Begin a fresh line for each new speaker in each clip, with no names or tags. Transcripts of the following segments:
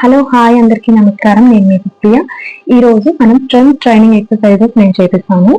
Hello hi అందరికీ నమస్కారం. నేను మీ ప్రియ. ఈరోజు మనం స్ట్రెంగ్త్ ట్రైనింగ్ ఎక్సర్సైజెస్ నేను చేపిస్తాను.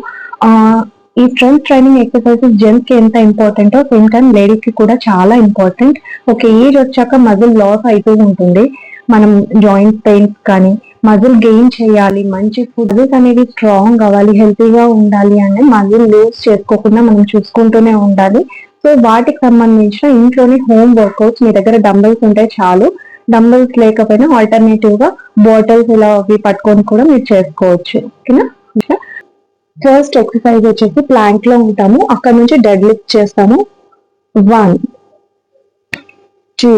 ఈ స్ట్రెంగ్త్ ట్రైనింగ్ ఎక్సర్సైజెస్ జెంట్స్ కి ఎంత ఇంపార్టెంటో సేమ్ టైం లేడీస్ కి కూడా చాలా ఇంపార్టెంట్. ఒక ఏజ్ వచ్చాక మజిల్ లాస్ అవుతూ ఉంటుంది. మనం జాయింట్ పెయిన్స్ కానీ మజిల్ గెయిన్ చేయాలి, మంచి ఫుడ్ అనేది స్ట్రాంగ్ అవ్వాలి, హెల్తీగా ఉండాలి అని మజిల్ లూజ్ చేసుకోకుండా మనం చూసుకుంటూనే ఉండాలి. సో వాటికి సంబంధించిన ఇంట్లోనే హోమ్ వర్కౌట్స్, మీ దగ్గర డంబెల్స్ ఉంటే చాలు. డంబెల్స్ లేకపోయినా ఆల్టర్నేటివ్ గా బాటిల్స్ ఇలా అవి పట్టుకొని కూడా మీరు చేసుకోవచ్చు. ఓకేనా? ఫస్ట్ ఎక్సర్సైజ్ వచ్చేసి ప్లాంక్ లో ఉంటాము, అక్కడ నుంచి డెడ్ లిఫ్ట్ చేస్తాము. 1 2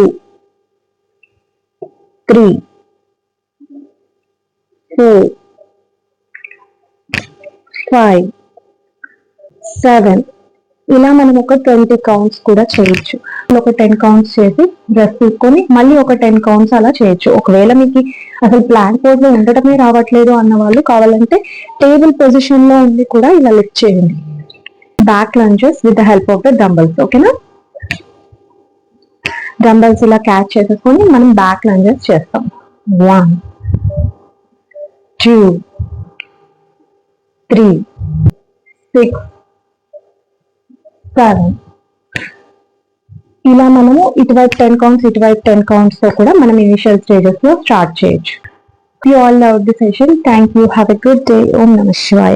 3 4 5 7 ఇలా మనం ఒక 20 కౌంట్స్ కూడా చేయొచ్చు. ఒక 10 కౌంట్స్ చేసి రెస్ట్ తీసుకొని మళ్ళీ ఒక 10 కౌంట్స్ అలా చేయొచ్చు. ఒకవేళ మీకు అసలు ప్లాంక్ పోజ్ లో ఉండటమే రావట్లేదు అన్న వాళ్ళు కావాలంటే టేబుల్ పొజిషన్ లో ఉండి కూడా ఇలా లిఫ్ట్ చేయండి. Back lunges with the help of the dumbbells. ఓకేనా? డంబల్స్ ఇలా క్యాచ్ చేసేసుకొని మనం బ్యాక్ లంజెస్ చేస్తాం. 1 2 3 6 7 ఇలా మనము ఇటువైపు 10 కౌంట్స్ ఇటువైపు 10 కౌంట్స్ తో కూడా మనం ఇనిషియల్ స్టేజెస్ లో స్టార్ట్ చేయొచ్చు. You all love the session. Thank you. Have a good day. ఓం నమః శివాయ.